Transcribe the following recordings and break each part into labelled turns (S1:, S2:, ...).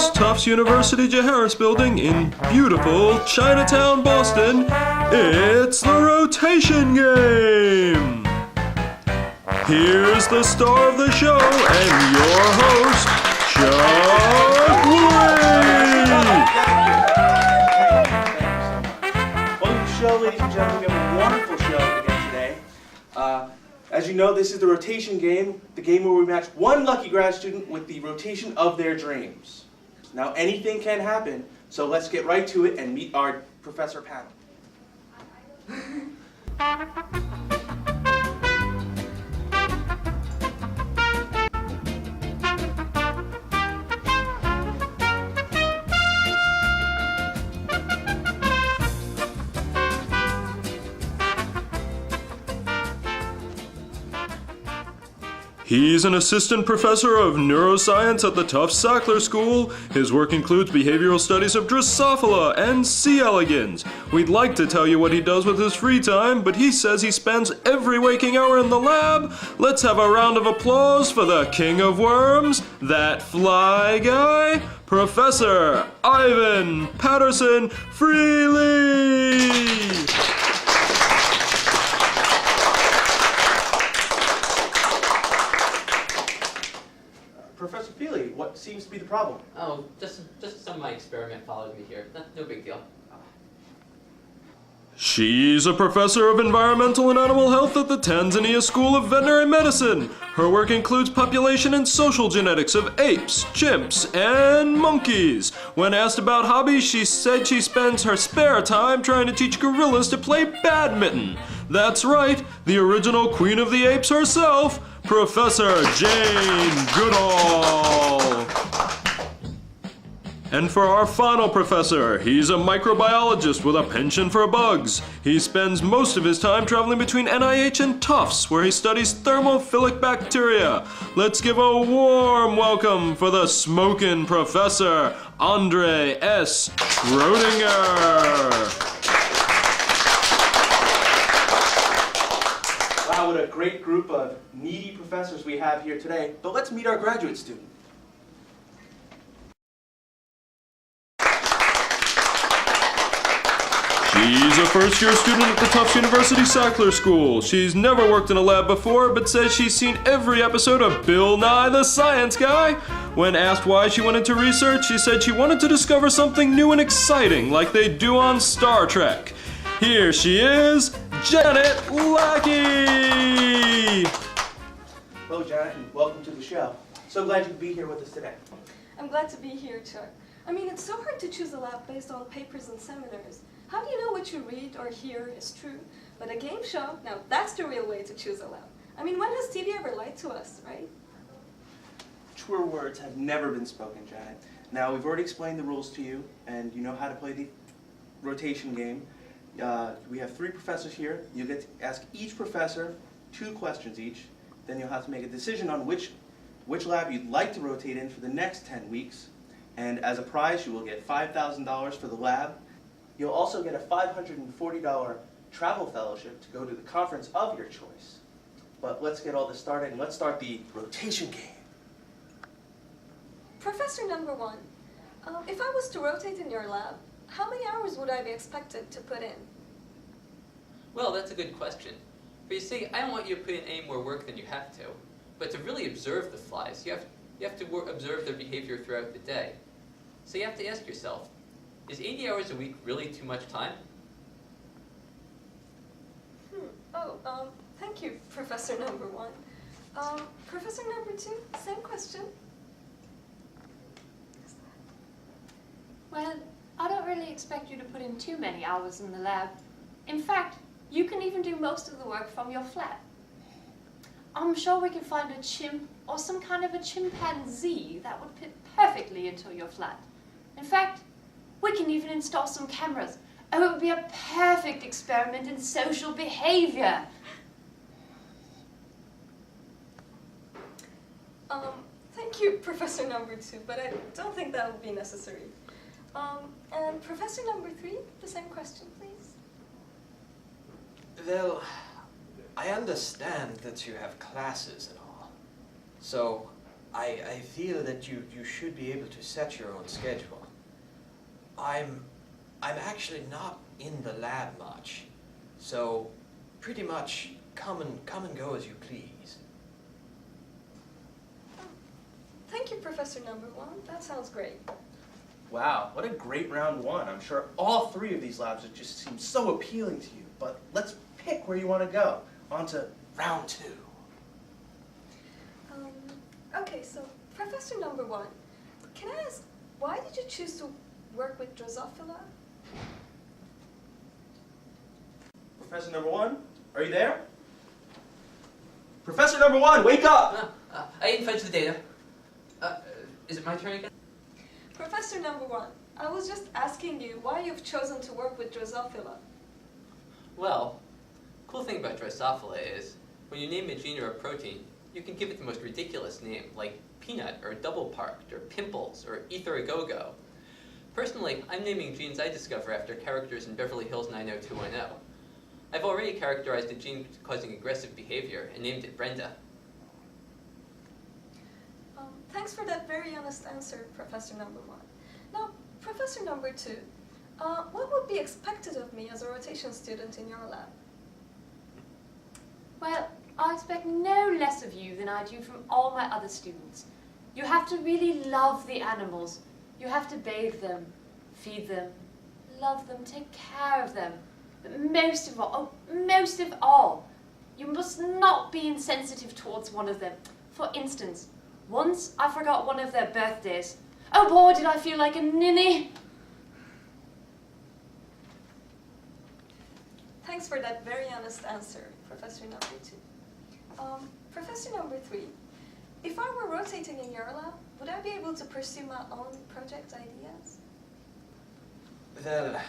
S1: this Tufts University Jaharis building in beautiful Chinatown, Boston, it's the rotation game! Here's the star of the show and your host, Chuck Woolley!
S2: Welcome to the show, ladies and gentlemen. We have a wonderful show again today. As you know, this is the rotation game, the game where we match one lucky grad student with the rotation of their dreams. Now, anything can happen, so let's get right to it and meet our professor panel.
S1: He's an assistant professor of neuroscience at the Tufts Sackler School. His work includes behavioral studies of Drosophila and C. elegans. We'd like to tell you what he does with his free time, but he says he spends every waking hour in the lab. Let's have a round of applause for the king of worms, that fly guy, Professor Ivan Patterson Freely!
S2: Professor Feely, what seems to be the problem?
S3: Oh, just some of my experiment followed me here. No big deal.
S1: She's a professor of environmental and animal health at the Tanzania School of Veterinary Medicine. Her work includes population and social genetics of apes, chimps, and monkeys. When asked about hobbies, she said she spends her spare time trying to teach gorillas to play badminton. That's right, the original queen of the apes herself, Professor Jane Goodall. And for our final professor, he's a microbiologist with a penchant for bugs. He spends most of his time traveling between NIH and Tufts, where he studies thermophilic bacteria. Let's give a warm welcome for the smokin' Professor Andre S. Schrodinger.
S2: Wow, what a great group of needy professors we have here today. But let's meet our graduate student.
S1: She's a first-year student at the Tufts University Sackler School. She's never worked in a lab before, but says she's seen every episode of Bill Nye the Science Guy. When asked why she went into research, she said she wanted to discover something new and exciting, like they do on Star Trek. Here she is, Janet Lackey!
S2: Hello, Janet, and welcome to the show. So glad you could be here with us today.
S4: I'm glad to be here, Chuck. I mean, it's so hard to choose a lab based on papers and seminars. How do you know what you read or hear is true? But a game show, now that's the real way to choose a lab. I mean, when has TV ever lied to us, right?
S2: Truer words have never been spoken, Janet. Now, we've already explained the rules to you, and you know how to play the rotation game. We have 3 professors here. You get to ask each professor 2 questions each. Then you'll have to make a decision on which lab you'd like to rotate in for the next 10 weeks. And as a prize, you will get $5,000 for the lab. You'll also get a $540 travel fellowship to go to the conference of your choice. But let's get all this started, and let's start the rotation game.
S4: Professor number 1, if I was to rotate in your lab, how many hours would I be expected to put in?
S3: Well, that's a good question. But you see, I don't want you to put in any more work than you have to. But to really observe the flies, you have to observe their behavior throughout the day. So you have to ask yourself, is 80 hours a week really too much time?
S4: Thank you, Professor number 1. Professor number 2, same question.
S5: Well, I don't really expect you to put in too many hours in the lab. In fact, you can even do most of the work from your flat. I'm sure we can find a chimp or some kind of a chimpanzee that would fit perfectly into your flat. In fact, we can even install some cameras. Oh, it would be a perfect experiment in social behavior.
S4: Thank you, Professor number 2, but I don't think that would be necessary. And Professor number 3, the same question, please.
S6: Well, I understand that you have classes and all. So I feel that you should be able to set your own schedule. I'm actually not in the lab much, so pretty much come and go as you please.
S4: Thank you, Professor Number One. That sounds great.
S2: Wow, what a great round one. I'm sure all three of these labs would just seem so appealing to you. But let's pick where you want to go. On to round two.
S4: Okay, so Professor Number One, can I ask, why did you choose to work with Drosophila?
S2: Professor Number One, are you there? Professor Number One, wake up!
S3: I didn't fetch the data. Is it my turn again?
S4: Professor Number One, I was just asking you why you've chosen to work with Drosophila.
S3: Well, cool thing about Drosophila is, when you name a gene or a protein, you can give it the most ridiculous name, like peanut, or double parked, or pimples, or ether a go-go. Personally, I'm naming genes I discover after characters in Beverly Hills 90210. I've already characterized a gene causing aggressive behavior and named it Brenda.
S4: Thanks for that very honest answer, Professor Number One. Now, Professor Number Two, what would be expected of me as a rotation student in your lab?
S5: Well, I expect no less of you than I do from all my other students. You have to really love the animals. You have to bathe them, feed them, love them, take care of them. But most of all, you must not be insensitive towards one of them. For instance, once I forgot one of their birthdays. Oh boy, did I feel like a ninny!
S4: Thanks for that very honest answer, Professor Number Two. Professor Number Three, if I were rotating in your lab, would I be able to pursue my own project ideas?
S6: Well,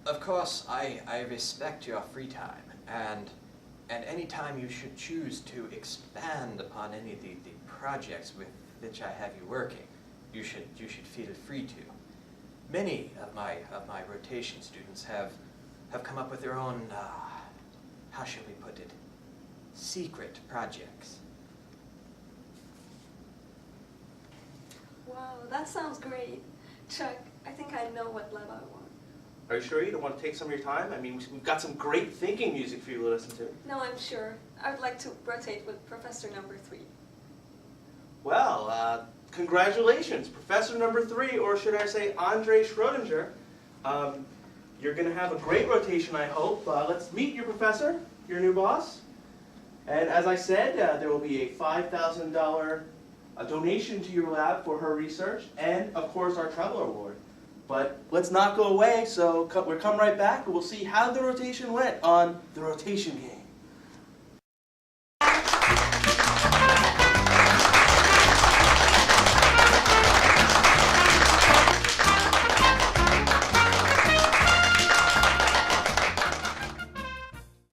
S6: of course, I respect your free time, and any time you should choose to expand upon any of the projects with which I have you working, you should feel free to. Many of my rotation students have come up with their own, how shall we put it, secret projects.
S4: Wow, that sounds great. Chuck, I think I know what lab I want.
S2: Are you sure you don't want to take some of your time? I mean, we've got some great thinking music for you to listen to.
S4: No, I'm sure. I'd like to rotate with Professor Number Three.
S2: Well, congratulations, Professor Number Three, or should I say Andre Schrodinger. You're going to have a great rotation, I hope. Let's meet your professor, your new boss. And as I said, there will be a $5,000 donation to your lab for her research, and of course our Traveler Award. But let's not go away, so we'll come right back and we'll see how the rotation went on the rotation game.